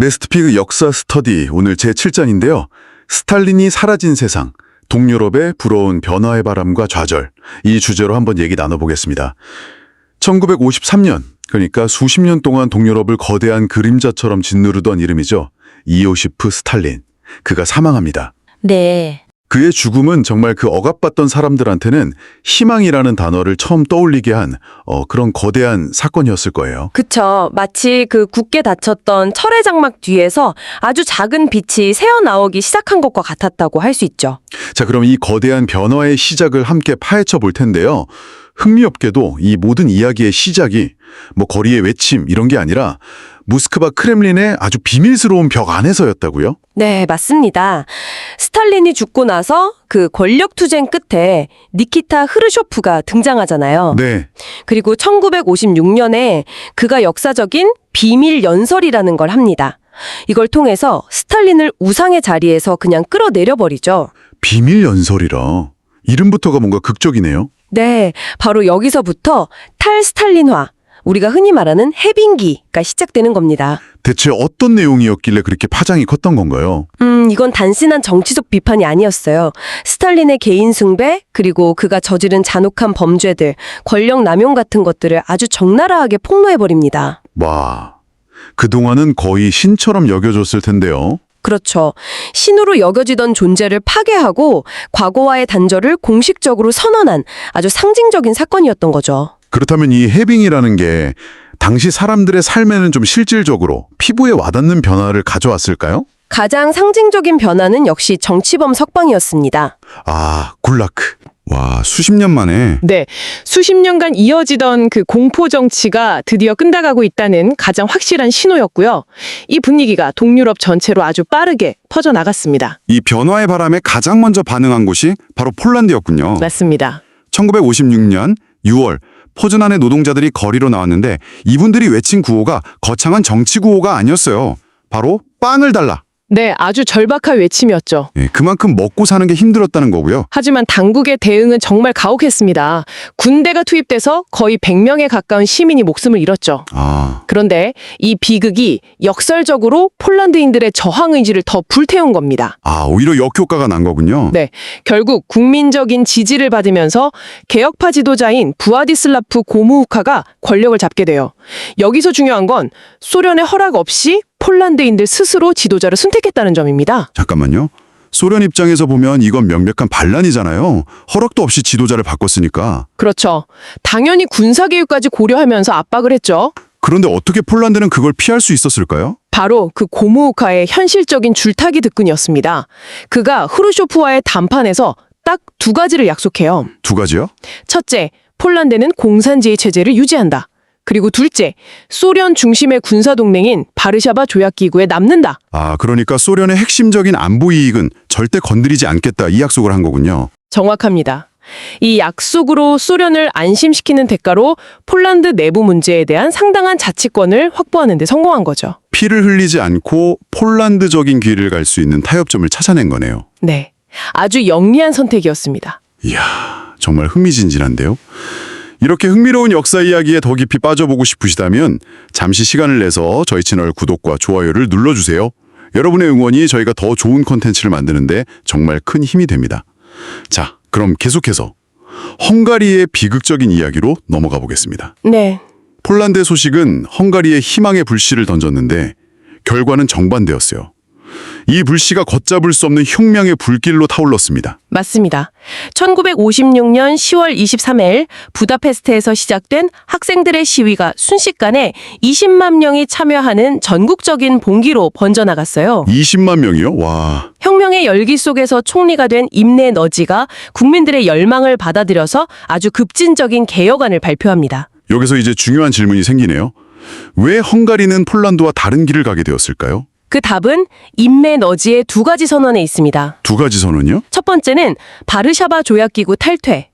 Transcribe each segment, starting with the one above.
네스트피그 역사 스터디 오늘 제7장인데요. 스탈린이 사라진 세상, 동유럽의 불어온 변화의 바람과 좌절, 이 주제로 한번 얘기 나눠보겠습니다. 1953년, 그러니까 수십 년 동안 동유럽을 거대한 그림자처럼 짓누르던 이름이죠. 이오시프 스탈린. 그가 사망합니다. 네. 그의 죽음은 정말 그 억압받던 사람들한테는 희망이라는 단어를 처음 떠올리게 한 그런 거대한 사건이었을 거예요. 그쵸. 마치 그 굳게 닫혔던 철의 장막 뒤에서 아주 작은 빛이 새어나오기 시작한 것과 같았다고 할 수 있죠. 자, 그럼 이 거대한 변화의 시작을 함께 파헤쳐 볼 텐데요. 흥미롭게도 이 모든 이야기의 시작이 뭐 거리의 외침 이런 게 아니라 모스크바 크렘린의 아주 비밀스러운 벽 안에서였다고요? 네, 맞습니다. 스탈린이 죽고 나서 그 권력투쟁 끝에 니키타 흐르쇼프가 등장하잖아요. 네. 그리고 1956년에 그가 역사적인 비밀 연설이라는 걸 합니다. 이걸 통해서 스탈린을 우상의 자리에서 그냥 끌어내려버리죠. 비밀 연설이라. 이름부터가 뭔가 극적이네요. 네, 바로 여기서부터 탈스탈린화, 우리가 흔히 말하는 해빙기가 시작되는 겁니다. 대체 어떤 내용이었길래 그렇게 파장이 컸던 건가요? 이건 단순한 정치적 비판이 아니었어요. 스탈린의 개인 숭배, 그리고 그가 저지른 잔혹한 범죄들, 권력 남용 같은 것들을 아주 적나라하게 폭로해버립니다. 와, 그동안은 거의 신처럼 여겨졌을 텐데요. 그렇죠. 신으로 여겨지던 존재를 파괴하고 과거와의 단절을 공식적으로 선언한 아주 상징적인 사건이었던 거죠. 그렇다면 이 해빙이라는 게 당시 사람들의 삶에는 좀 실질적으로 피부에 와닿는 변화를 가져왔을까요? 가장 상징적인 변화는 역시 정치범 석방이었습니다. 아, 굴라크. 와, 수십 년 만에. 네, 수십 년간 이어지던 그 공포 정치가 드디어 끝나가고 있다는 가장 확실한 신호였고요. 이 분위기가 동유럽 전체로 아주 빠르게 퍼져나갔습니다. 이 변화의 바람에 가장 먼저 반응한 곳이 바로 폴란드였군요. 맞습니다. 1956년 6월 포즈난의 노동자들이 거리로 나왔는데 이분들이 외친 구호가 거창한 정치 구호가 아니었어요. 바로 빵을 달라. 네, 아주 절박한 외침이었죠. 그만큼 먹고 사는 게 힘들었다는 거고요. 하지만 당국의 대응은 정말 가혹했습니다. 군대가 투입돼서 거의 100명에 가까운 시민이 목숨을 잃었죠. 그런데 이 비극이 역설적으로 폴란드인들의 저항 의지를 더 불태운 겁니다. 오히려 역효과가 난 거군요. 네, 결국 국민적인 지지를 받으면서 개혁파 지도자인 부아디슬라프 고무우카가 권력을 잡게 돼요. 여기서 중요한 건 소련의 허락 없이 폴란드인들 스스로 지도자를 선택했다는 점입니다. 잠깐만요. 소련 입장에서 보면 이건 명백한 반란이잖아요. 허락도 없이 지도자를 바꿨으니까. 그렇죠. 당연히 군사개혁까지 고려하면서 압박을 했죠. 그런데 어떻게 폴란드는 그걸 피할 수 있었을까요? 바로 그 고무우카의 현실적인 줄타기 득근이었습니다. 그가 흐르쇼프와의 담판에서 딱 두 가지를 약속해요. 두 가지요? 첫째, 폴란드는 공산주의 체제를 유지한다. 그리고 둘째, 소련 중심의 군사동맹인 바르샤바 조약기구에 남는다. 그러니까 소련의 핵심적인 안보 이익은 절대 건드리지 않겠다 이 약속을 한 거군요. 정확합니다. 이 약속으로 소련을 안심시키는 대가로 폴란드 내부 문제에 대한 상당한 자치권을 확보하는 데 성공한 거죠. 피를 흘리지 않고 폴란드적인 길을 갈 수 있는 타협점을 찾아낸 거네요. 네, 아주 영리한 선택이었습니다. 이야, 정말 흥미진진한데요. 이렇게 흥미로운 역사 이야기에 더 깊이 빠져보고 싶으시다면 잠시 시간을 내서 저희 채널 구독과 좋아요를 눌러주세요. 여러분의 응원이 저희가 더 좋은 콘텐츠를 만드는데 정말 큰 힘이 됩니다. 자, 그럼 계속해서 헝가리의 비극적인 이야기로 넘어가 보겠습니다. 네. 폴란드의 소식은 헝가리에 희망의 불씨를 던졌는데 결과는 정반대였어요. 이 불씨가 걷잡을 수 없는 혁명의 불길로 타올랐습니다. 맞습니다. 1956년 10월 23일 부다페스트에서 시작된 학생들의 시위가 순식간에 20만 명이 참여하는 전국적인 봉기로 번져나갔어요. 20만 명이요? 와. 혁명의 열기 속에서 총리가 된 임내 너지가 국민들의 열망을 받아들여서 아주 급진적인 개혁안을 발표합니다. 여기서 이제 중요한 질문이 생기네요. 왜 헝가리는 폴란드와 다른 길을 가게 되었을까요? 그 답은 임내 너지의 두 가지 선언에 있습니다. 두 가지 선언이요? 첫 번째는 바르샤바 조약기구 탈퇴,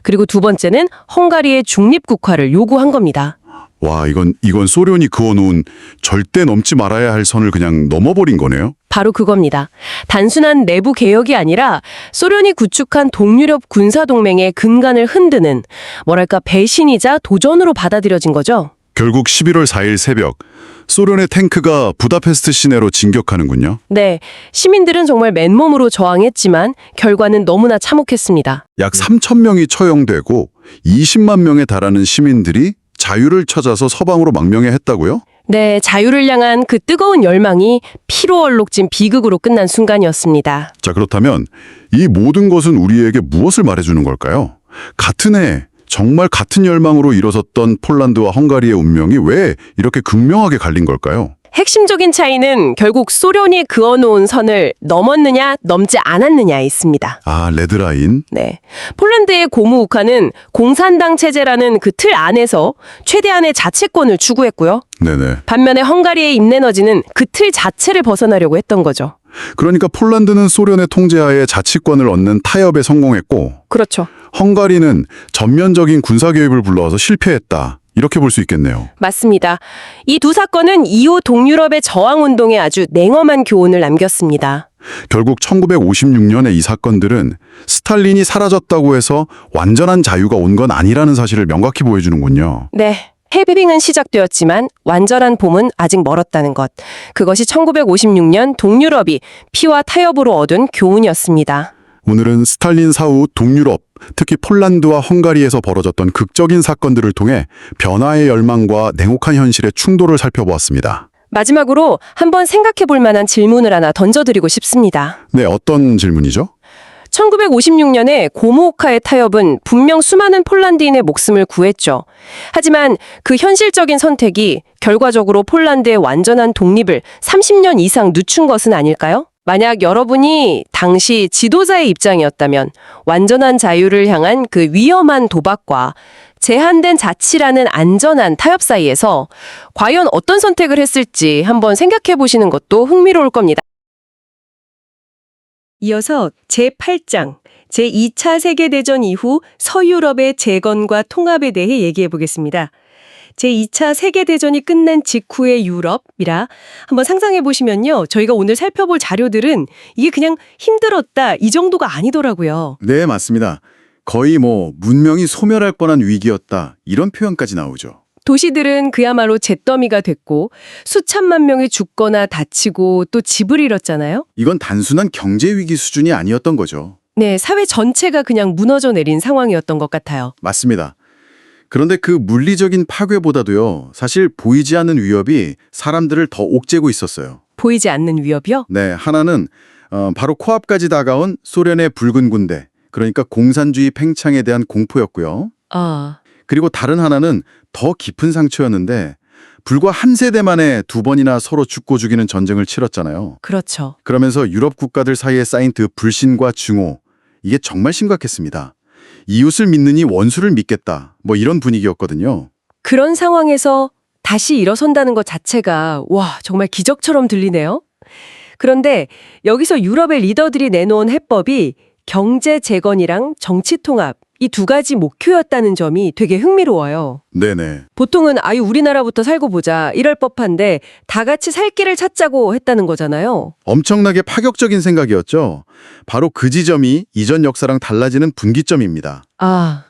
그리고 두 번째는 헝가리의 중립국화를 요구한 겁니다. 와, 이건 소련이 그어놓은 절대 넘지 말아야 할 선을 그냥 넘어버린 거네요. 바로 그겁니다. 단순한 내부 개혁이 아니라 소련이 구축한 동유럽 군사동맹의 근간을 흔드는 뭐랄까 배신이자 도전으로 받아들여진 거죠. 결국 11월 4일 새벽 소련의 탱크가 부다페스트 시내로 진격하는군요. 네, 시민들은 정말 맨몸으로 저항했지만 결과는 너무나 참혹했습니다. 약 3천 명이 처형되고 20만 명에 달하는 시민들이 자유를 찾아서 서방으로 망명해 했다고요? 네, 자유를 향한 그 뜨거운 열망이 피로 얼룩진 비극으로 끝난 순간이었습니다. 자, 그렇다면 이 모든 것은 우리에게 무엇을 말해주는 걸까요? 같은 해 정말 같은 열망으로 일어섰던 폴란드와 헝가리의 운명이 왜 이렇게 극명하게 갈린 걸까요? 핵심적인 차이는 결국 소련이 그어놓은 선을 넘었느냐 넘지 않았느냐에 있습니다. 아, 레드라인. 네, 폴란드의 고무우카는 공산당 체제라는 그 틀 안에서 최대한의 자치권을 추구했고요. 네네. 반면에 헝가리의 임내너지는 그 틀 자체를 벗어나려고 했던 거죠. 그러니까 폴란드는 소련의 통제하에 자치권을 얻는 타협에 성공했고 그렇죠. 헝가리는 전면적인 군사 개입을 불러와서 실패했다. 이렇게 볼 수 있겠네요. 맞습니다. 이 두 사건은 이후 동유럽의 저항운동에 아주 냉엄한 교훈을 남겼습니다. 결국 1956년에 이 사건들은 스탈린이 사라졌다고 해서 완전한 자유가 온 건 아니라는 사실을 명확히 보여주는군요. 네. 해빙은 시작되었지만 완전한 봄은 아직 멀었다는 것. 그것이 1956년 동유럽이 피와 타협으로 얻은 교훈이었습니다. 오늘은 스탈린 사후 동유럽, 특히 폴란드와 헝가리에서 벌어졌던 극적인 사건들을 통해 변화의 열망과 냉혹한 현실의 충돌을 살펴보았습니다. 마지막으로 한번 생각해 볼 만한 질문을 하나 던져드리고 싶습니다. 네, 어떤 질문이죠? 1956년에 고무오카의 타협은 분명 수많은 폴란드인의 목숨을 구했죠. 하지만 그 현실적인 선택이 결과적으로 폴란드의 완전한 독립을 30년 이상 늦춘 것은 아닐까요? 만약 여러분이 당시 지도자의 입장이었다면 완전한 자유를 향한 그 위험한 도박과 제한된 자치라는 안전한 타협 사이에서 과연 어떤 선택을 했을지 한번 생각해 보시는 것도 흥미로울 겁니다. 이어서 제8장, 제2차 세계대전 이후 서유럽의 재건과 통합에 대해 얘기해 보겠습니다. 제2차 세계대전이 끝난 직후의 유럽이라 한번 상상해 보시면요. 저희가 오늘 살펴볼 자료들은 이게 그냥 힘들었다 이 정도가 아니더라고요. 네, 맞습니다. 거의 문명이 소멸할 뻔한 위기였다. 이런 표현까지 나오죠. 도시들은 그야말로 잿더미가 됐고 수천만 명이 죽거나 다치고 또 집을 잃었잖아요. 이건 단순한 경제 위기 수준이 아니었던 거죠. 네, 사회 전체가 그냥 무너져 내린 상황이었던 것 같아요. 맞습니다. 그런데 그 물리적인 파괴보다도요, 사실 보이지 않는 위협이 사람들을 더 옥죄고 있었어요. 보이지 않는 위협이요? 네, 하나는 바로 코앞까지 다가온 소련의 붉은 군대, 그러니까 공산주의 팽창에 대한 공포였고요. 그리고 다른 하나는 더 깊은 상처였는데 불과 한 세대 만에 두 번이나 서로 죽고 죽이는 전쟁을 치렀잖아요. 그렇죠. 그러면서 유럽 국가들 사이에 쌓인 그 불신과 증오, 이게 정말 심각했습니다. 이웃을 믿느니 원수를 믿겠다, 이런 분위기였거든요. 그런 상황에서 다시 일어선다는 것 자체가 와, 정말 기적처럼 들리네요. 그런데 여기서 유럽의 리더들이 내놓은 해법이 경제 재건이랑 정치 통합, 이 두 가지 목표였다는 점이 되게 흥미로워요. 네네. 보통은 아유 우리나라부터 살고 보자 이럴 법한데 다 같이 살 길을 찾자고 했다는 거잖아요. 엄청나게 파격적인 생각이었죠. 바로 그 지점이 이전 역사랑 달라지는 분기점입니다.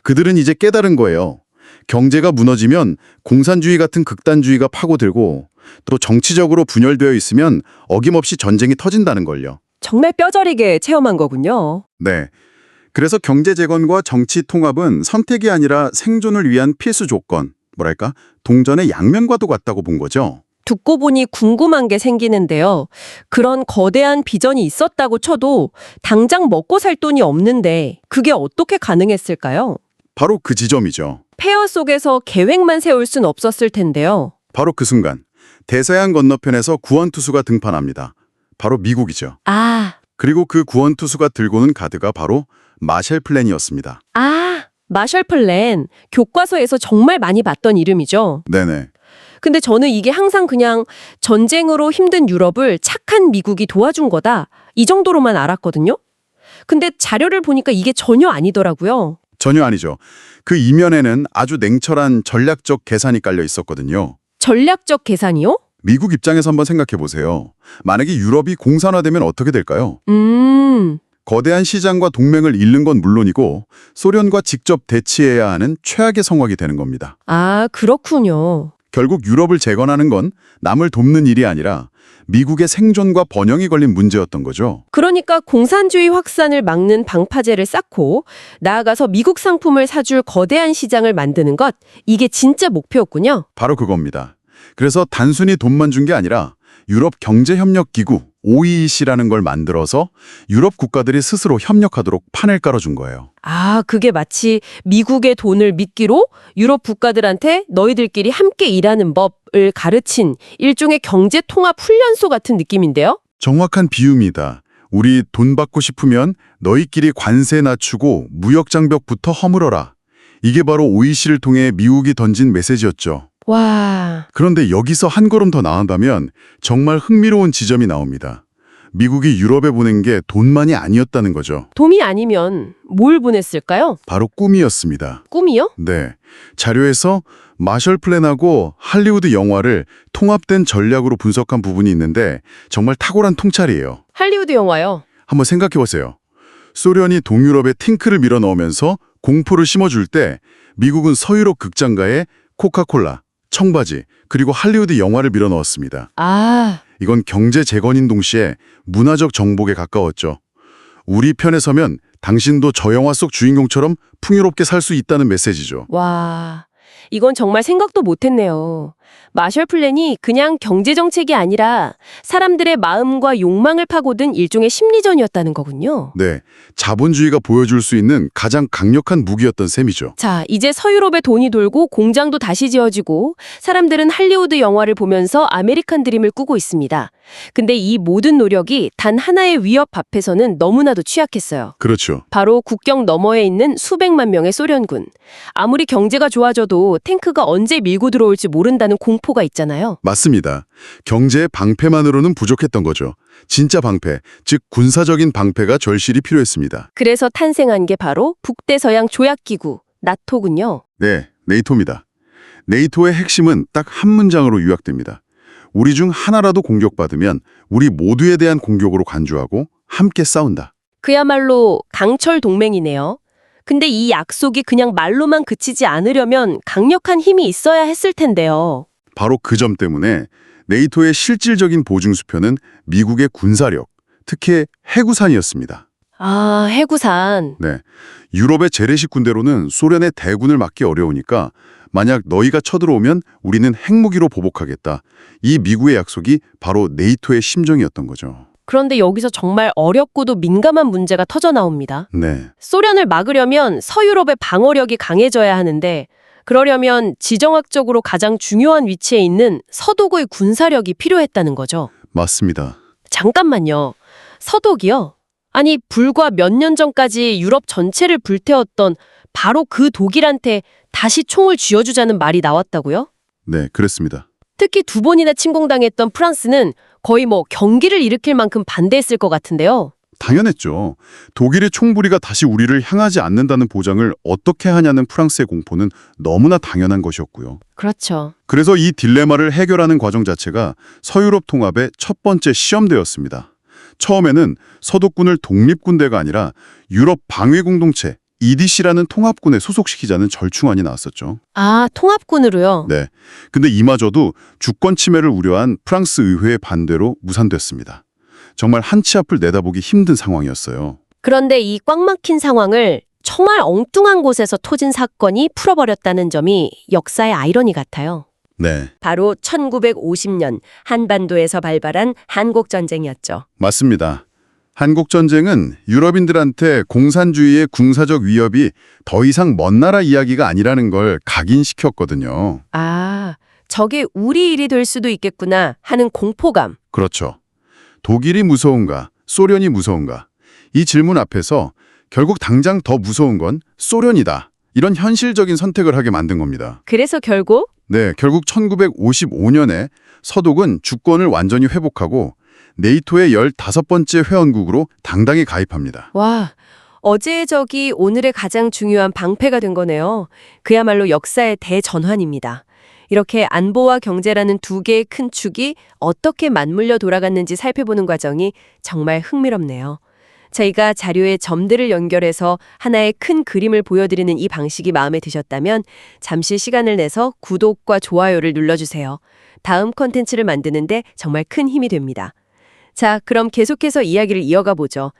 그들은 이제 깨달은 거예요. 경제가 무너지면 공산주의 같은 극단주의가 파고들고 또 정치적으로 분열되어 있으면 어김없이 전쟁이 터진다는 걸요. 정말 뼈저리게 체험한 거군요. 네. 그래서 경제 재건과 정치 통합은 선택이 아니라 생존을 위한 필수 조건, 동전의 양면과도 같다고 본 거죠. 듣고 보니 궁금한 게 생기는데요. 그런 거대한 비전이 있었다고 쳐도 당장 먹고 살 돈이 없는데 그게 어떻게 가능했을까요? 바로 그 지점이죠. 폐허 속에서 계획만 세울 순 없었을 텐데요. 바로 그 순간 대서양 건너편에서 구원투수가 등판합니다. 바로 미국이죠. 그리고 그 구원투수가 들고 오는 카드가 바로 마셜 플랜이었습니다. 마셜 플랜. 교과서에서 정말 많이 봤던 이름이죠. 네네. 근데 저는 이게 항상 그냥 전쟁으로 힘든 유럽을 착한 미국이 도와준 거다. 이 정도로만 알았거든요. 근데 자료를 보니까 이게 전혀 아니더라고요. 전혀 아니죠. 그 이면에는 아주 냉철한 전략적 계산이 깔려 있었거든요. 전략적 계산이요? 미국 입장에서 한번 생각해 보세요. 만약에 유럽이 공산화되면 어떻게 될까요? 거대한 시장과 동맹을 잃는 건 물론이고 소련과 직접 대치해야 하는 최악의 상황이 되는 겁니다. 그렇군요. 결국 유럽을 재건하는 건 남을 돕는 일이 아니라 미국의 생존과 번영이 걸린 문제였던 거죠. 그러니까 공산주의 확산을 막는 방파제를 쌓고 나아가서 미국 상품을 사줄 거대한 시장을 만드는 것, 이게 진짜 목표였군요. 바로 그겁니다. 그래서 단순히 돈만 준 게 아니라 유럽 경제협력기구 OEC라는 걸 만들어서 유럽 국가들이 스스로 협력하도록 판을 깔아준 거예요. 아, 그게 마치 미국의 돈을 미끼로 유럽 국가들한테 너희들끼리 함께 일하는 법을 가르친 일종의 경제 통합 훈련소 같은 느낌인데요? 정확한 비유입니다. 우리 돈 받고 싶으면 너희끼리 관세 낮추고 무역 장벽부터 허물어라. 이게 바로 OEC를 통해 미국이 던진 메시지였죠. 와, 그런데 여기서 한 걸음 더 나아가면 정말 흥미로운 지점이 나옵니다. 미국이 유럽에 보낸 게 돈만이 아니었다는 거죠. 돈이 아니면 뭘 보냈을까요? 바로 꿈이었습니다. 꿈이요? 네. 자료에서 마셜 플랜하고 할리우드 영화를 통합된 전략으로 분석한 부분이 있는데 정말 탁월한 통찰이에요. 할리우드 영화요. 한번 생각해 보세요. 소련이 동유럽에 탱크를 밀어넣으면서 공포를 심어줄 때 미국은 서유럽 극장가에 코카콜라, 청바지, 그리고 할리우드 영화를 밀어넣었습니다. 아, 이건 경제 재건인 동시에 문화적 정복에 가까웠죠. 우리 편에 서면 당신도 저 영화 속 주인공처럼 풍요롭게 살 수 있다는 메시지죠. 와, 이건 정말 생각도 못했네요. 마셜 플랜이 그냥 경제정책이 아니라 사람들의 마음과 욕망을 파고든 일종의 심리전이었다는 거군요. 네, 자본주의가 보여줄 수 있는 가장 강력한 무기였던 셈이죠. 자, 이제 서유럽에 돈이 돌고 공장도 다시 지어지고 사람들은 할리우드 영화를 보면서 아메리칸 드림을 꾸고 있습니다. 근데 이 모든 노력이 단 하나의 위협 앞에서는 너무나도 취약했어요. 그렇죠. 바로 국경 너머에 있는 수백만 명의 소련군. 아무리 경제가 좋아져도 탱크가 언제 밀고 들어올지 모른다는 공포가 있잖아요. 맞습니다. 경제의 방패만으로는 부족했던 거죠. 진짜 방패, 즉 군사적인 방패가 절실히 필요했습니다. 그래서 탄생한 게 바로 북대서양 조약기구, 나토군요. 네, 네이토입니다. 네이토의 핵심은 딱 한 문장으로 요약됩니다. 우리 중 하나라도 공격받으면 우리 모두에 대한 공격으로 간주하고 함께 싸운다. 그야말로 강철 동맹이네요. 근데 이 약속이 그냥 말로만 그치지 않으려면 강력한 힘이 있어야 했을 텐데요. 바로 그 점 때문에 네이토의 실질적인 보증수표는 미국의 군사력, 특히 해구산이었습니다. 아, 해구산. 네, 유럽의 재래식 군대로는 소련의 대군을 막기 어려우니까 만약 너희가 쳐들어오면 우리는 핵무기로 보복하겠다. 이 미국의 약속이 바로 네이토의 심정이었던 거죠. 그런데 여기서 정말 어렵고도 민감한 문제가 터져 나옵니다. 네, 소련을 막으려면 서유럽의 방어력이 강해져야 하는데 그러려면 지정학적으로 가장 중요한 위치에 있는 서독의 군사력이 필요했다는 거죠. 맞습니다. 잠깐만요. 서독이요? 아니, 불과 몇 년 전까지 유럽 전체를 불태웠던 바로 그 독일한테 다시 총을 쥐어주자는 말이 나왔다고요? 네, 그랬습니다. 특히 두 번이나 침공당했던 프랑스는 거의 경기를 일으킬 만큼 반대했을 것 같은데요. 당연했죠. 독일의 총부리가 다시 우리를 향하지 않는다는 보장을 어떻게 하냐는 프랑스의 공포는 너무나 당연한 것이었고요. 그렇죠. 그래서 이 딜레마를 해결하는 과정 자체가 서유럽 통합의 첫 번째 시험대였습니다. 처음에는 서독군을 독립군대가 아니라 유럽 방위공동체 EDC라는 통합군에 소속시키자는 절충안이 나왔었죠. 아, 통합군으로요? 네. 근데 이마저도 주권 침해를 우려한 프랑스 의회의 반대로 무산됐습니다. 정말 한치 앞을 내다보기 힘든 상황이었어요. 그런데 이 꽉 막힌 상황을 정말 엉뚱한 곳에서 터진 사건이 풀어버렸다는 점이 역사의 아이러니 같아요. 네, 바로 1950년 한반도에서 발발한 한국전쟁이었죠. 맞습니다. 한국전쟁은 유럽인들한테 공산주의의 군사적 위협이 더 이상 먼 나라 이야기가 아니라는 걸 각인시켰거든요. 아, 저게 우리 일이 될 수도 있겠구나 하는 공포감. 그렇죠. 독일이 무서운가, 소련이 무서운가? 이 질문 앞에서 결국 당장 더 무서운 건 소련이다. 이런 현실적인 선택을 하게 만든 겁니다. 그래서 결국 네, 결국 1955년에 서독은 주권을 완전히 회복하고 네이토의 15번째 회원국으로 당당히 가입합니다. 와, 어제의 적이 오늘의 가장 중요한 방패가 된 거네요. 그야말로 역사의 대전환입니다. 이렇게 안보와 경제라는 두 개의 큰 축이 어떻게 맞물려 돌아갔는지 살펴보는 과정이 정말 흥미롭네요. 저희가 자료에 점들을 연결해서 하나의 큰 그림을 보여드리는 이 방식이 마음에 드셨다면 잠시 시간을 내서 구독과 좋아요를 눌러주세요. 다음 컨텐츠를 만드는데 정말 큰 힘이 됩니다. 자, 그럼 계속해서 이야기를 이어가 보죠.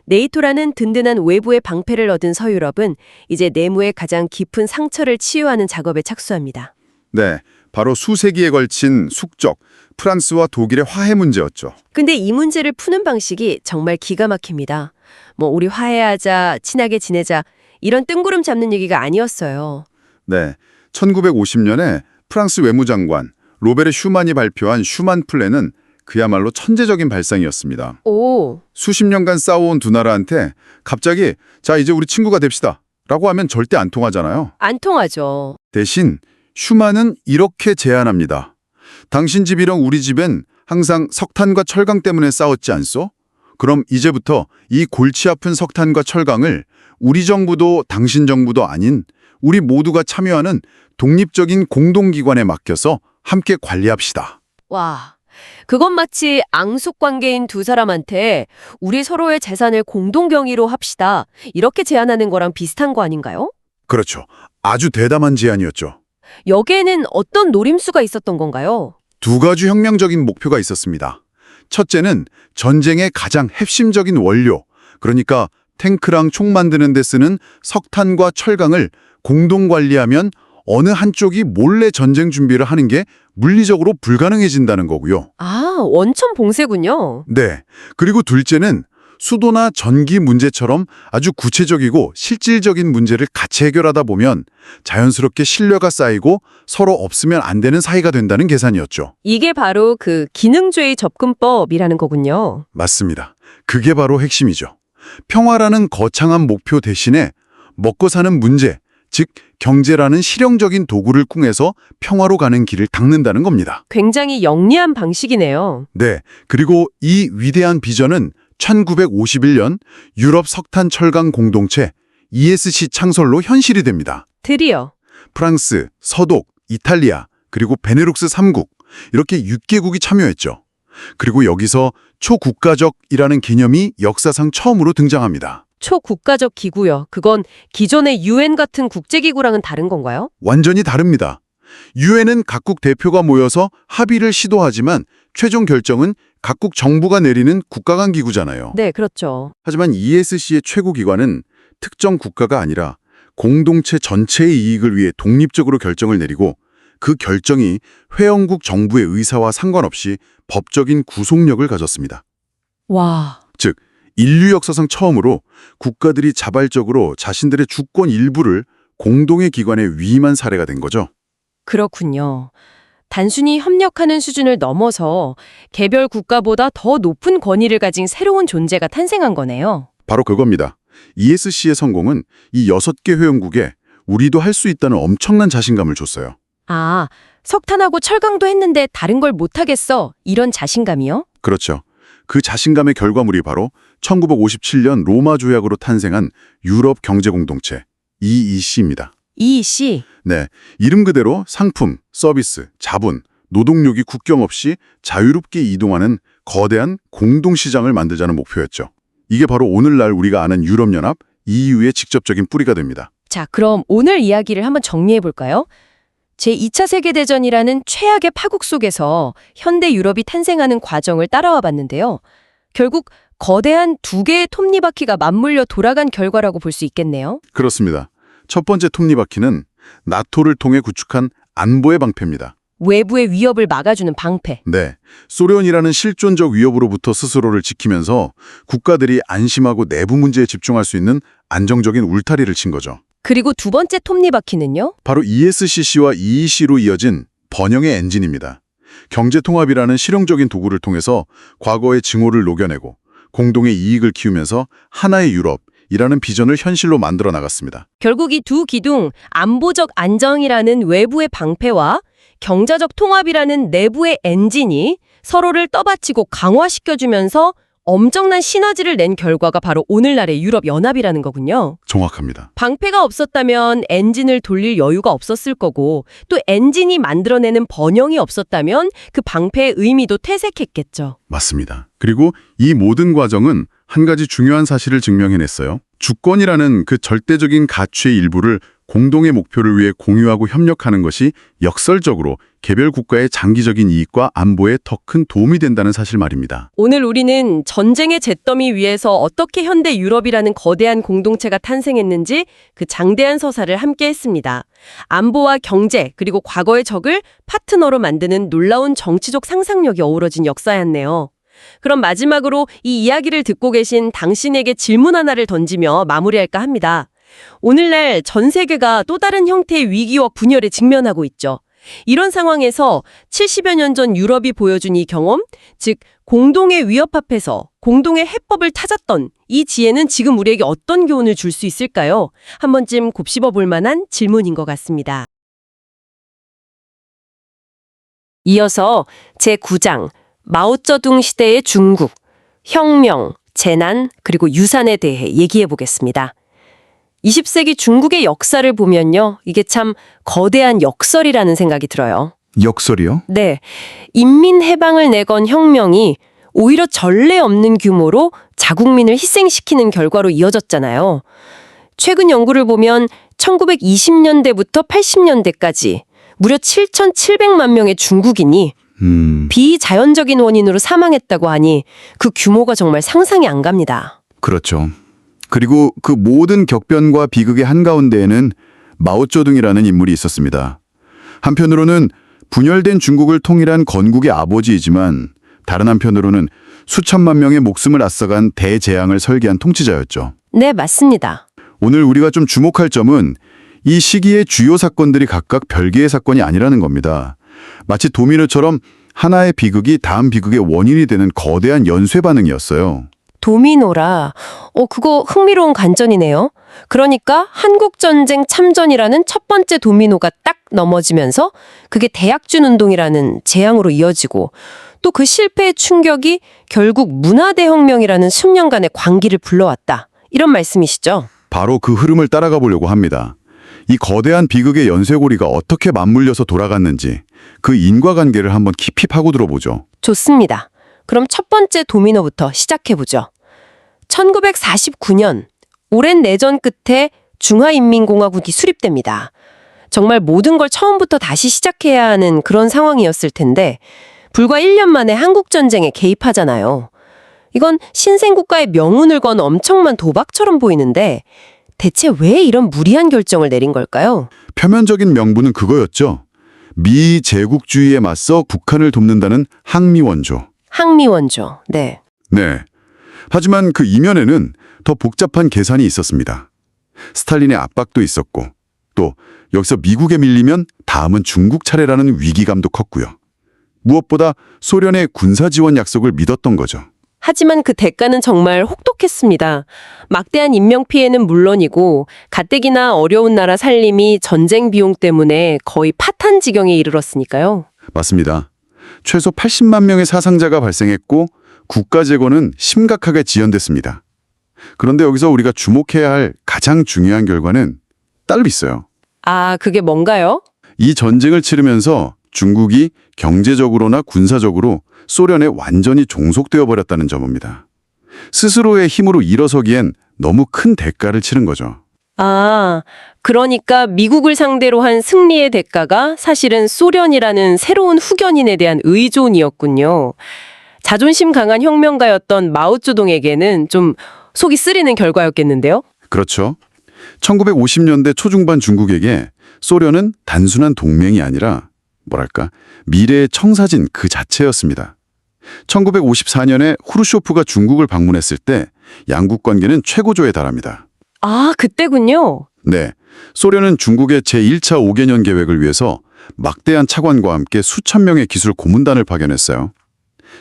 네이토라는 든든한 외부의 방패를 얻은 서유럽은 이제 내무의 가장 깊은 상처를 치유하는 작업에 착수합니다. 네, 바로 수세기에 걸친 숙적, 프랑스와 독일의 화해 문제였죠. 근데 이 문제를 푸는 방식이 정말 기가 막힙니다. 우리 화해하자, 친하게 지내자 이런 뜬구름 잡는 얘기가 아니었어요. 네, 1950년에 프랑스 외무장관 로베르 슈만이 발표한 슈만 플랜은 그야말로 천재적인 발상이었습니다. 오, 수십 년간 싸워온 두 나라한테 갑자기 자 이제 우리 친구가 됩시다 라고 하면 절대 안 통하잖아요. 안 통하죠. 대신 슈만은 이렇게 제안합니다. 당신 집이랑 우리 집엔 항상 석탄과 철강 때문에 싸웠지 않소? 그럼 이제부터 이 골치 아픈 석탄과 철강을 우리 정부도 당신 정부도 아닌 우리 모두가 참여하는 독립적인 공동기관에 맡겨서 함께 관리합시다. 와, 그건 마치 앙숙 관계인 두 사람한테 우리 서로의 재산을 공동 경위로 합시다. 이렇게 제안하는 거랑 비슷한 거 아닌가요? 그렇죠. 아주 대담한 제안이었죠. 여기에는 어떤 노림수가 있었던 건가요? 두 가지 혁명적인 목표가 있었습니다. 첫째는 전쟁의 가장 핵심적인 원료, 그러니까 탱크랑 총 만드는 데 쓰는 석탄과 철강을 공동 관리하면 어느 한쪽이 몰래 전쟁 준비를 하는 게 물리적으로 불가능해진다는 거고요. 아, 원천 봉쇄군요. 네. 그리고 둘째는 수도나 전기 문제처럼 아주 구체적이고 실질적인 문제를 같이 해결하다 보면 자연스럽게 신뢰가 쌓이고 서로 없으면 안 되는 사이가 된다는 계산이었죠. 이게 바로 그 기능주의 접근법이라는 거군요. 맞습니다. 그게 바로 핵심이죠. 평화라는 거창한 목표 대신에 먹고 사는 문제, 즉 경제라는 실용적인 도구를 꿍해서 평화로 가는 길을 닦는다는 겁니다. 굉장히 영리한 방식이네요. 네, 그리고 이 위대한 비전은 1951년 유럽 석탄 철강 공동체 ESC 창설로 현실이 됩니다. 드디어. 프랑스, 서독, 이탈리아, 그리고 베네룩스 3국 이렇게 6개국이 참여했죠. 그리고 여기서 초국가적이라는 개념이 역사상 처음으로 등장합니다. 초국가적 기구요. 그건 기존의 UN 같은 국제기구랑은 다른 건가요? 완전히 다릅니다. 유엔은 각국 대표가 모여서 합의를 시도하지만 최종 결정은 각국 정부가 내리는 국가 간 기구잖아요. 네, 그렇죠. 하지만 ESC의 최고기관은 특정 국가가 아니라 공동체 전체의 이익을 위해 독립적으로 결정을 내리고 그 결정이 회원국 정부의 의사와 상관없이 법적인 구속력을 가졌습니다. 와, 즉, 인류 역사상 처음으로 국가들이 자발적으로 자신들의 주권 일부를 공동의 기관에 위임한 사례가 된 거죠. 그렇군요. 단순히 협력하는 수준을 넘어서 개별 국가보다 더 높은 권위를 가진 새로운 존재가 탄생한 거네요. 바로 그겁니다. ESC의 성공은 이 6개 회원국에 우리도 할 수 있다는 엄청난 자신감을 줬어요. 아, 석탄하고 철강도 했는데 다른 걸 못하겠어. 이런 자신감이요? 그렇죠. 그 자신감의 결과물이 바로 1957년 로마 조약으로 탄생한 유럽 경제공동체 EEC입니다. EEC. 네, 이름 그대로 상품, 서비스, 자본, 노동력이 국경 없이 자유롭게 이동하는 거대한 공동시장을 만들자는 목표였죠. 이게 바로 오늘날 우리가 아는 유럽연합, EU의 직접적인 뿌리가 됩니다. 자, 그럼 오늘 이야기를 한번 정리해 볼까요? 제2차 세계대전이라는 최악의 파국 속에서 현대 유럽이 탄생하는 과정을 따라와 봤는데요. 결국 거대한 두 개의 톱니바퀴가 맞물려 돌아간 결과라고 볼 수 있겠네요. 그렇습니다. 첫 번째 톱니바퀴는 나토를 통해 구축한 안보의 방패입니다. 외부의 위협을 막아주는 방패. 네, 소련이라는 실존적 위협으로부터 스스로를 지키면서 국가들이 안심하고 내부 문제에 집중할 수 있는 안정적인 울타리를 친 거죠. 그리고 두 번째 톱니바퀴는요? 바로 ESCC와 EEC로 이어진 번영의 엔진입니다. 경제통합이라는 실용적인 도구를 통해서 과거의 증오를 녹여내고 공동의 이익을 키우면서 하나의 유럽이라는 비전을 현실로 만들어 나갔습니다. 결국 이 두 기둥, 안보적 안정이라는 외부의 방패와 경제적 통합이라는 내부의 엔진이 서로를 떠받치고 강화시켜주면서 엄청난 시너지를 낸 결과가 바로 오늘날의 유럽연합이라는 거군요. 정확합니다. 방패가 없었다면 엔진을 돌릴 여유가 없었을 거고 또 엔진이 만들어내는 번영이 없었다면 그 방패의 의미도 퇴색했겠죠. 맞습니다. 그리고 이 모든 과정은 한 가지 중요한 사실을 증명해냈어요. 주권이라는 그 절대적인 가치의 일부를 공동의 목표를 위해 공유하고 협력하는 것이 역설적으로 개별 국가의 장기적인 이익과 안보에 더 큰 도움이 된다는 사실 말입니다. 오늘 우리는 전쟁의 잿더미 위에서 어떻게 현대 유럽이라는 거대한 공동체가 탄생했는지 그 장대한 서사를 함께 했습니다. 안보와 경제 그리고 과거의 적을 파트너로 만드는 놀라운 정치적 상상력이 어우러진 역사였네요. 그럼 마지막으로 이 이야기를 듣고 계신 당신에게 질문 하나를 던지며 마무리할까 합니다. 오늘날 전 세계가 또 다른 형태의 위기와 분열에 직면하고 있죠. 이런 상황에서 70여 년 전 유럽이 보여준 이 경험, 즉 공동의 위협 앞에서 공동의 해법을 찾았던 이 지혜는 지금 우리에게 어떤 교훈을 줄 수 있을까요? 한 번쯤 곱씹어 볼 만한 질문인 것 같습니다. 이어서 제9장 마오쩌둥 시대의 중국, 혁명, 재난, 그리고 유산에 대해 얘기해 보겠습니다. 20세기 중국의 역사를 보면요. 이게 참 거대한 역설이라는 생각이 들어요. 역설이요? 네. 인민해방을 내건 혁명이 오히려 전례 없는 규모로 자국민을 희생시키는 결과로 이어졌잖아요. 최근 연구를 보면 1920년대부터 80년대까지 무려 7,700만 명의 중국인이 비자연적인 원인으로 사망했다고 하니 그 규모가 정말 상상이 안 갑니다. 그렇죠. 그리고 그 모든 격변과 비극의 한가운데에는 마오쩌둥이라는 인물이 있었습니다. 한편으로는 분열된 중국을 통일한 건국의 아버지이지만 다른 한편으로는 수천만 명의 목숨을 앗아간 대재앙을 설계한 통치자였죠. 네, 맞습니다. 오늘 우리가 좀 주목할 점은 이 시기의 주요 사건들이 각각 별개의 사건이 아니라는 겁니다. 마치 도미노처럼 하나의 비극이 다음 비극의 원인이 되는 거대한 연쇄 반응이었어요. 도미노라. 그거 흥미로운 관전이네요. 그러니까 한국전쟁 참전이라는 첫 번째 도미노가 딱 넘어지면서 그게 대약준 운동이라는 재앙으로 이어지고 또 그 실패의 충격이 결국 문화대혁명이라는 숙련간의 광기를 불러왔다. 이런 말씀이시죠? 바로 그 흐름을 따라가 보려고 합니다. 이 거대한 비극의 연쇄고리가 어떻게 맞물려서 돌아갔는지 그 인과관계를 한번 깊이 파고들어 보죠. 좋습니다. 그럼 첫 번째 도미노부터 시작해보죠. 1949년 오랜 내전 끝에 중화인민공화국이 수립됩니다. 정말 모든 걸 처음부터 다시 시작해야 하는 그런 상황이었을 텐데 불과 1년 만에 한국전쟁에 개입하잖아요. 이건 신생국가의 명운을 건 엄청난 도박처럼 보이는데 대체 왜 이런 무리한 결정을 내린 걸까요? 표면적인 명분은 그거였죠. 미 제국주의에 맞서 북한을 돕는다는 항미원조. 항미원조, 네. 네. 하지만 그 이면에는 더 복잡한 계산이 있었습니다. 스탈린의 압박도 있었고 또 여기서 미국에 밀리면 다음은 중국 차례라는 위기감도 컸고요. 무엇보다 소련의 군사 지원 약속을 믿었던 거죠. 하지만 그 대가는 정말 혹독했습니다. 막대한 인명피해는 물론이고 가뜩이나 어려운 나라 살림이 전쟁 비용 때문에 거의 파탄 지경에 이르렀으니까요. 맞습니다. 최소 80만 명의 사상자가 발생했고 국가 재건은 심각하게 지연됐습니다. 그런데 여기서 우리가 주목해야 할 가장 중요한 결과는 따로 있어요. 아, 그게 뭔가요? 이 전쟁을 치르면서 중국이 경제적으로나 군사적으로 소련에 완전히 종속되어 버렸다는 점입니다. 스스로의 힘으로 일어서기엔 너무 큰 대가를 치른 거죠. 아, 그러니까 미국을 상대로 한 승리의 대가가 사실은 소련이라는 새로운 후견인에 대한 의존이었군요. 자존심 강한 혁명가였던 마오쩌둥에게는 좀 속이 쓰리는 결과였겠는데요? 그렇죠. 1950년대 초중반 중국에게 소련은 단순한 동맹이 아니라 뭐랄까 미래의 청사진 그 자체였습니다. 1954년에 후르쇼프가 중국을 방문했을 때 양국 관계는 최고조에 달합니다. 아, 그때군요. 네, 소련은 중국의 제1차 5개년 계획을 위해서 막대한 차관과 함께 수천 명의 기술 고문단을 파견했어요.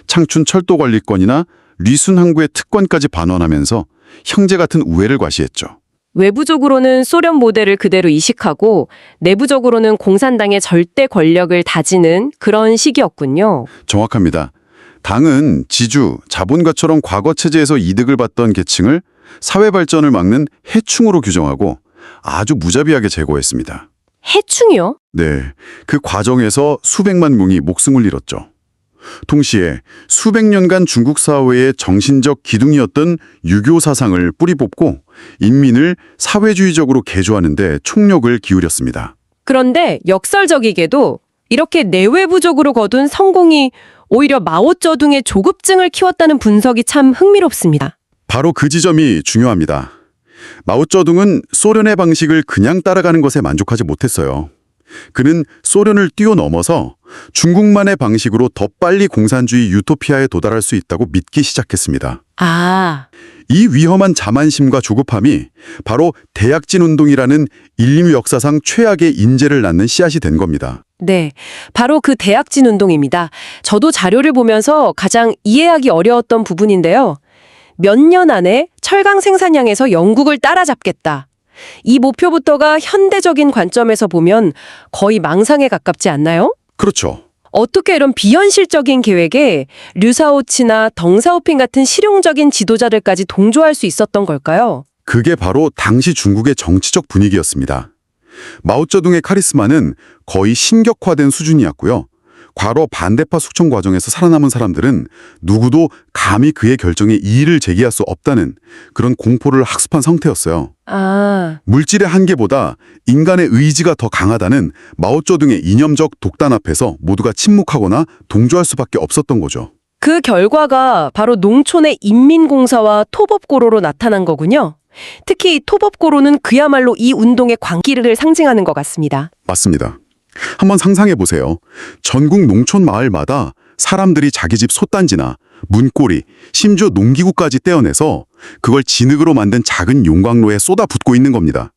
창춘 철도관리권이나 류순 항구의 특권까지 반환하면서 형제 같은 우애를 과시했죠. 외부적으로는 소련 모델을 그대로 이식하고 내부적으로는 공산당의 절대 권력을 다지는 그런 시기였군요. 정확합니다. 당은 지주, 자본가처럼 과거 체제에서 이득을 봤던 계층을 사회 발전을 막는 해충으로 규정하고 아주 무자비하게 제거했습니다. 해충이요? 네, 그 과정에서 수백만 명이 목숨을 잃었죠. 동시에 수백 년간 중국 사회의 정신적 기둥이었던 유교 사상을 뿌리 뽑고 인민을 사회주의적으로 개조하는 데 총력을 기울였습니다. 그런데 역설적이게도 이렇게 내외부적으로 거둔 성공이 오히려 마오쩌둥의 조급증을 키웠다는 분석이 참 흥미롭습니다. 바로 그 지점이 중요합니다. 마오쩌둥은 소련의 방식을 그냥 따라가는 것에 만족하지 못했어요. 그는 소련을 뛰어넘어서 중국만의 방식으로 더 빨리 공산주의 유토피아에 도달할 수 있다고 믿기 시작했습니다. 아, 이 위험한 자만심과 조급함이 바로 대약진 운동이라는 인류 역사상 최악의 인재를 낳는 씨앗이 된 겁니다. 네. 바로 그 대약진 운동입니다. 저도 자료를 보면서 가장 이해하기 어려웠던 부분인데요. 몇 년 안에 철강 생산량에서 영국을 따라잡겠다. 이 목표부터가 현대적인 관점에서 보면 거의 망상에 가깝지 않나요? 그렇죠. 어떻게 이런 비현실적인 계획에 류사오치나 덩사오핑 같은 실용적인 지도자들까지 동조할 수 있었던 걸까요? 그게 바로 당시 중국의 정치적 분위기였습니다. 마오쩌둥의 카리스마는 거의 신격화된 수준이었고요. 과로 반대파 숙청 과정에서 살아남은 사람들은 누구도 감히 그의 결정에 이의를 제기할 수 없다는 그런 공포를 학습한 상태였어요. 아, 물질의 한계보다 인간의 의지가 더 강하다는 마오쩌둥의 이념적 독단 앞에서 모두가 침묵하거나 동조할 수밖에 없었던 거죠. 그 결과가 바로 농촌의 인민공사와 토법고로로 나타난 거군요. 특히 이 토법고로는 그야말로 이 운동의 광기를 상징하는 것 같습니다. 맞습니다. 한번 상상해 보세요. 전국 농촌 마을마다 사람들이 자기 집 솥단지나 문고리, 심지어 농기구까지 떼어내서 그걸 진흙으로 만든 작은 용광로에 쏟아붓고 있는 겁니다.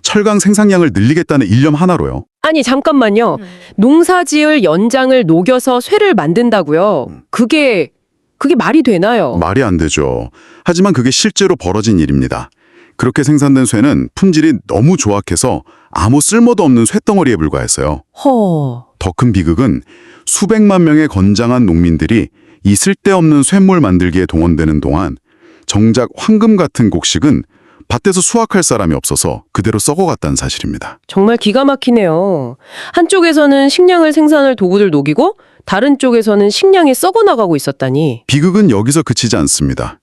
철강 생산량을 늘리겠다는 일념 하나로요. 아니 잠깐만요. 농사지을 연장을 녹여서 쇠를 만든다고요? 그게 말이 되나요? 말이 안 되죠. 하지만 그게 실제로 벌어진 일입니다. 그렇게 생산된 쇠는 품질이 너무 조악해서 아무 쓸모도 없는 쇠덩어리에 불과했어요. 허... 더 큰 비극은 수백만 명의 건장한 농민들이 이 쓸데없는 쇳물 만들기에 동원되는 동안 정작 황금 같은 곡식은 밭에서 수확할 사람이 없어서 그대로 썩어갔다는 사실입니다. 정말 기가 막히네요. 한쪽에서는 식량을 생산할 도구들 녹이고 다른 쪽에서는 식량이 썩어나가고 있었다니. 비극은 여기서 그치지 않습니다.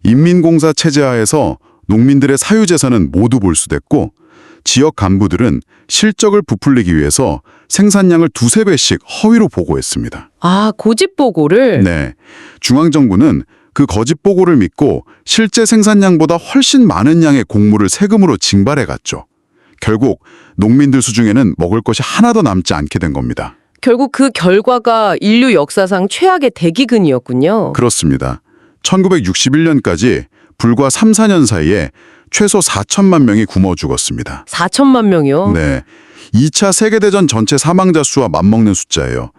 인민공사 체제하에서 농민들의 사유재산은 모두 몰수됐고 지역 간부들은 실적을 부풀리기 위해서 생산량을 두세 배씩 허위로 보고했습니다. 아, 고집보고를? 네, 중앙정부는 그 거짓 보고를 믿고 실제 생산량보다 훨씬 많은 양의 곡물을 세금으로 징발해갔죠. 결국 농민들 수중에는 먹을 것이 하나도 남지 않게 된 겁니다. 결국 그 결과가 인류 역사상 최악의 대기근이었군요. 그렇습니다. 1961년까지 불과 3, 4년 사이에 최소 4천만 명이 굶어 죽었습니다. 4천만 명이요? 네, 2차 세계대전 전체 사망자 수와 맞먹는 숫자예요.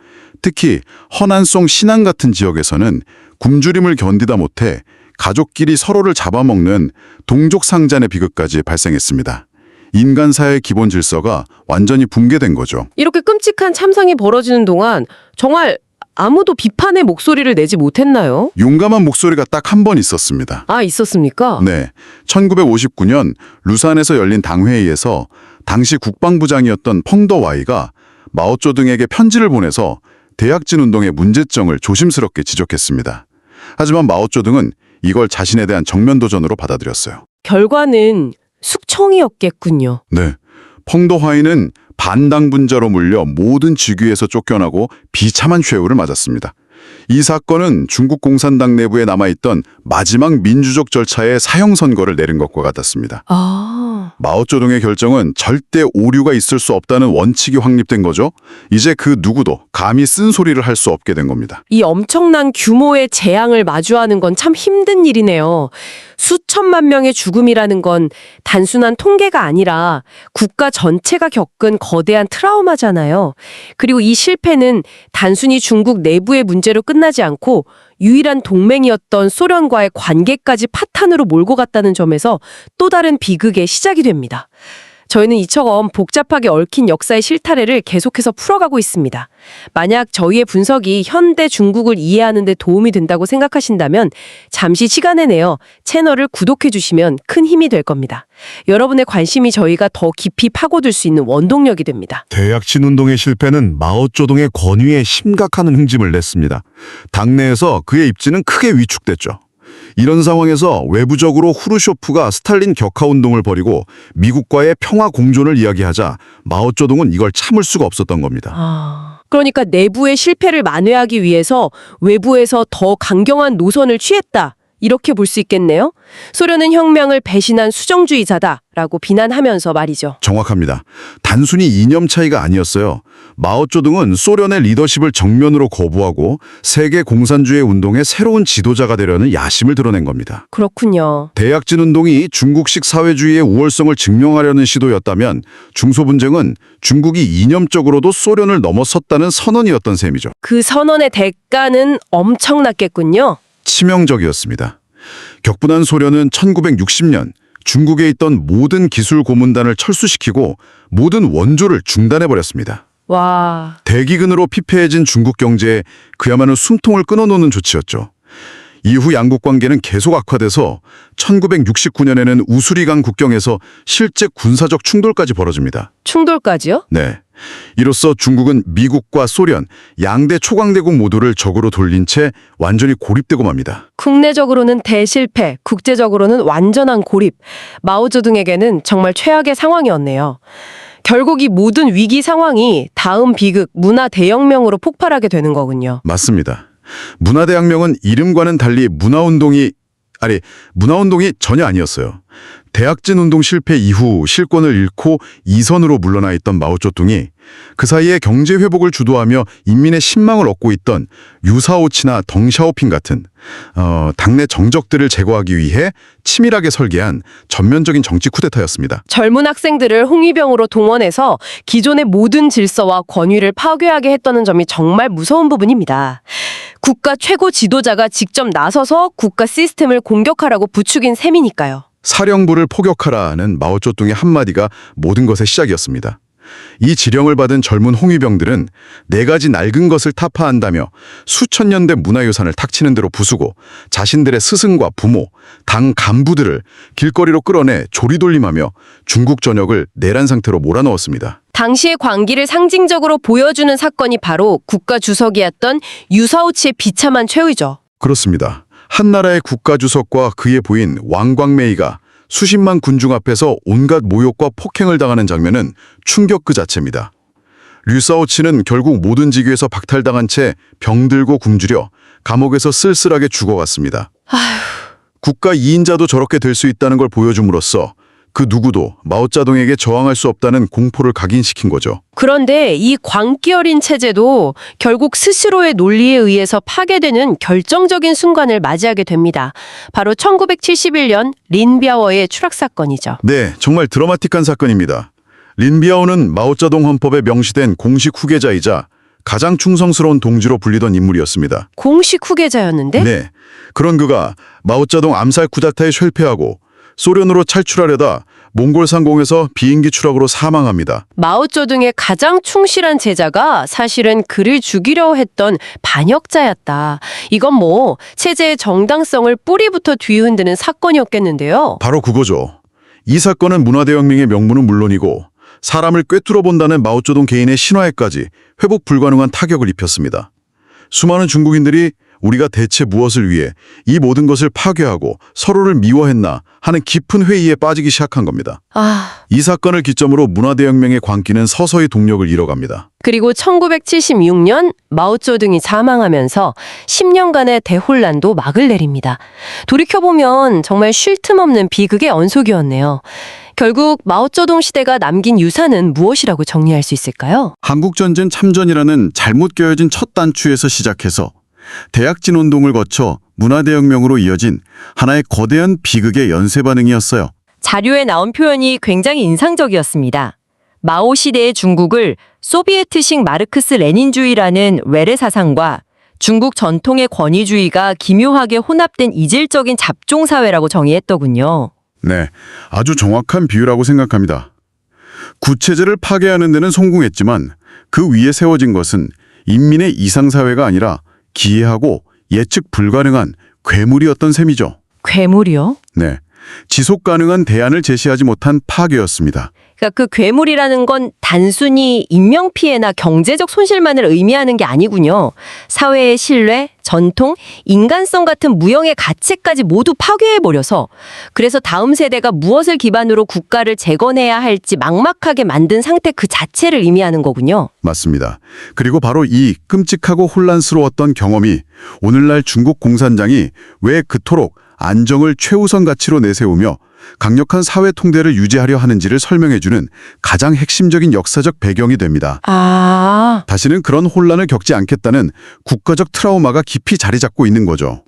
특히 허난송 신안 같은 지역에서는 굶주림을 견디다 못해 가족끼리 서로를 잡아먹는 동족 상잔의 비극까지 발생했습니다. 인간사의 기본 질서가 완전히 붕괴된 거죠. 이렇게 끔찍한 참상이 벌어지는 동안 정말 아무도 비판의 목소리를 내지 못했나요? 용감한 목소리가 딱 한 번 있었습니다. 아, 있었습니까? 네, 1959년 루산에서 열린 당회의에서 당시 국방부장이었던 펑더와이가 마오쩌둥에게 편지를 보내서 대약진 운동의 문제점을 조심스럽게 지적했습니다. 하지만 마오쩌둥은 이걸 자신에 대한 정면 도전으로 받아들였어요. 결과는 숙청이었겠군요. 네, 펑더와이는 반당분자로 물려 모든 직위에서 쫓겨나고 비참한 최후를 맞았습니다. 이 사건은 중국 공산당 내부에 남아있던 마지막 민주적 절차의 사형 선고를 내린 것과 같았습니다. 아, 마오쩌둥의 결정은 절대 오류가 있을 수 없다는 원칙이 확립된 거죠. 이제 그 누구도 감히 쓴소리를 할 수 없게 된 겁니다. 이 엄청난 규모의 재앙을 마주하는 건 참 힘든 일이네요. 수천만 명의 죽음이라는 건 단순한 통계가 아니라 국가 전체가 겪은 거대한 트라우마잖아요. 그리고 이 실패는 단순히 중국 내부의 문제로 끝나지 않고 유일한 동맹이었던 소련과의 관계까지 파탄으로 몰고 갔다는 점에서 또 다른 비극의 시작이 됩니다. 저희는 이처럼 복잡하게 얽힌 역사의 실타래를 계속해서 풀어가고 있습니다. 만약 저희의 분석이 현대 중국을 이해하는 데 도움이 된다고 생각하신다면 잠시 시간을 내어 채널을 구독해 주시면 큰 힘이 될 겁니다. 여러분의 관심이 저희가 더 깊이 파고들 수 있는 원동력이 됩니다. 대약진 운동의 실패는 마오쩌둥의 권위에 심각한 흥짐을 냈습니다. 당내에서 그의 입지는 크게 위축됐죠. 이런 상황에서 외부적으로 후르쇼프가 스탈린 격하운동을 벌이고 미국과의 평화 공존을 이야기하자 마오쩌둥은 이걸 참을 수가 없었던 겁니다. 그러니까 내부의 실패를 만회하기 위해서 외부에서 더 강경한 노선을 취했다. 이렇게 볼 수 있겠네요. 소련은 혁명을 배신한 수정주의자다라고 비난하면서 말이죠. 정확합니다. 단순히 이념 차이가 아니었어요. 마오쩌둥은 소련의 리더십을 정면으로 거부하고 세계 공산주의 운동의 새로운 지도자가 되려는 야심을 드러낸 겁니다. 그렇군요. 대약진 운동이 중국식 사회주의의 우월성을 증명하려는 시도였다면 중소분쟁은 중국이 이념적으로도 소련을 넘어섰다는 선언이었던 셈이죠. 그 선언의 대가는 엄청났겠군요. 치명적이었습니다. 격분한 소련은 1960년 중국에 있던 모든 기술 고문단을 철수시키고 모든 원조를 중단해버렸습니다. 와, 대기근으로 피폐해진 중국 경제에 그야말로 숨통을 끊어놓는 조치였죠. 이후 양국 관계는 계속 악화돼서 1969년에는 우수리강 국경에서 실제 군사적 충돌까지 벌어집니다. 충돌까지요? 네. 이로써 중국은 미국과 소련, 양대 초강대국 모두를 적으로 돌린 채 완전히 고립되고 맙니다. 국내적으로는 대실패, 국제적으로는 완전한 고립. 마오쩌둥에게는 정말 최악의 상황이었네요. 결국 이 모든 위기 상황이 다음 비극, 문화 대혁명으로 폭발하게 되는 거군요. 맞습니다. 문화대혁명은 이름과는 달리 문화운동이 전혀 아니었어요. 대약진 운동 실패 이후 실권을 잃고 이선으로 물러나 있던 마오쩌둥이 그 사이에 경제 회복을 주도하며 인민의 신망을 얻고 있던 유사오치나 덩샤오핑 같은 당내 정적들을 제거하기 위해 치밀하게 설계한 전면적인 정치 쿠데타였습니다. 젊은 학생들을 홍위병으로 동원해서 기존의 모든 질서와 권위를 파괴하게 했다는 점이 정말 무서운 부분입니다. 국가 최고 지도자가 직접 나서서 국가 시스템을 공격하라고 부추긴 셈이니까요. 사령부를 포격하라는 마오쩌둥의 한마디가 모든 것의 시작이었습니다. 이 지령을 받은 젊은 홍위병들은 4가지 낡은 것을 타파한다며 수천 년 된 문화유산을 탁치는 대로 부수고 자신들의 스승과 부모, 당 간부들을 길거리로 끌어내 조리돌림하며 중국 전역을 내란 상태로 몰아넣었습니다. 당시의 광기를 상징적으로 보여주는 사건이 바로 국가 주석이었던 유사오치의 비참한 최후죠. 그렇습니다. 한나라의 국가주석과 그의 부인 왕광메이가 수십만 군중 앞에서 온갖 모욕과 폭행을 당하는 장면은 충격 그 자체입니다. 류사오치는 결국 모든 직위에서 박탈당한 채 병들고 굶주려 감옥에서 쓸쓸하게 죽어갔습니다. 국가 2인자도 저렇게 될 수 있다는 걸 보여줌으로써 그 누구도 마오쩌둥에게 저항할 수 없다는 공포를 각인시킨 거죠. 그런데 이 광기 어린 체제도 결국 스스로의 논리에 의해서 파괴되는 결정적인 순간을 맞이하게 됩니다. 바로 1971년 린비아오의 추락 사건이죠. 네, 정말 드라마틱한 사건입니다. 린비아오는 마오쩌둥 헌법에 명시된 공식 후계자이자 가장 충성스러운 동지로 불리던 인물이었습니다. 공식 후계자였는데? 네, 그런 그가 마오쩌둥 암살 쿠데타에 실패하고 소련으로 탈출하려다 몽골 상공에서 비행기 추락으로 사망합니다. 마오쩌둥의 가장 충실한 제자가 사실은 그를 죽이려 했던 반역자였다. 이건 뭐 체제의 정당성을 뿌리부터 뒤흔드는 사건이었겠는데요. 바로 그거죠. 이 사건은 문화대혁명의 명분은 물론이고 사람을 꿰뚫어 본다는 마오쩌둥 개인의 신화에까지 회복 불가능한 타격을 입혔습니다. 수많은 중국인들이 우리가 대체 무엇을 위해 이 모든 것을 파괴하고 서로를 미워했나 하는 깊은 회의에 빠지기 시작한 겁니다. 이 사건을 기점으로 문화대혁명의 광기는 서서히 동력을 잃어갑니다. 그리고 1976년 마오쩌둥이 사망하면서 10년간의 대혼란도 막을 내립니다. 돌이켜보면 정말 쉴 틈 없는 비극의 연속이었네요. 결국 마오쩌둥 시대가 남긴 유산은 무엇이라고 정리할 수 있을까요? 한국전쟁 참전이라는 잘못 껴여진 첫 단추에서 시작해서 대약진 운동을 거쳐 문화대혁명으로 이어진 하나의 거대한 비극의 연쇄 반응이었어요. 자료에 나온 표현이 굉장히 인상적이었습니다. 마오 시대의 중국을 소비에트식 마르크스 레닌주의라는 외래 사상과 중국 전통의 권위주의가 기묘하게 혼합된 이질적인 잡종사회라고 정의했더군요. 네, 아주 정확한 비유라고 생각합니다. 구체제를 파괴하는 데는 성공했지만 그 위에 세워진 것은 인민의 이상사회가 아니라 기이하고 예측 불가능한 괴물이었던 셈이죠. 괴물이요? 네, 지속 가능한 대안을 제시하지 못한 파괴였습니다. 그러니까 그 괴물이라는 건 단순히 인명피해나 경제적 손실만을 의미하는 게 아니군요. 사회의 신뢰, 전통, 인간성 같은 무형의 가치까지 모두 파괴해버려서 그래서 다음 세대가 무엇을 기반으로 국가를 재건해야 할지 막막하게 만든 상태 그 자체를 의미하는 거군요. 맞습니다. 그리고 바로 이 끔찍하고 혼란스러웠던 경험이 오늘날 중국 공산당이 왜 그토록 안정을 최우선 가치로 내세우며 강력한 사회 통제를 유지하려 하는지를 설명해주는 가장 핵심적인 역사적 배경이 됩니다. 아, 다시는 그런 혼란을 겪지 않겠다는 국가적 트라우마가 깊이 자리 잡고 있는 거죠.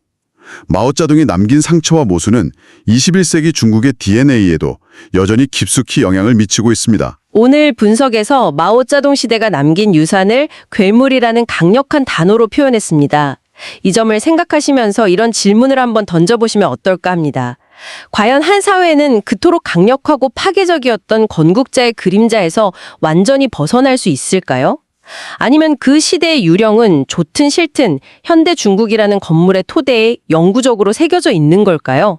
마오쩌둥이 남긴 상처와 모순은 21세기 중국의 DNA에도 여전히 깊숙이 영향을 미치고 있습니다. 오늘 분석에서 마오쩌둥 시대가 남긴 유산을 괴물이라는 강력한 단어로 표현했습니다. 이 점을 생각하시면서 이런 질문을 한번 던져보시면 어떨까 합니다. 과연 한 사회는 그토록 강력하고 파괴적이었던 건국자의 그림자에서 완전히 벗어날 수 있을까요? 아니면 그 시대의 유령은 좋든 싫든 현대 중국이라는 건물의 토대에 영구적으로 새겨져 있는 걸까요?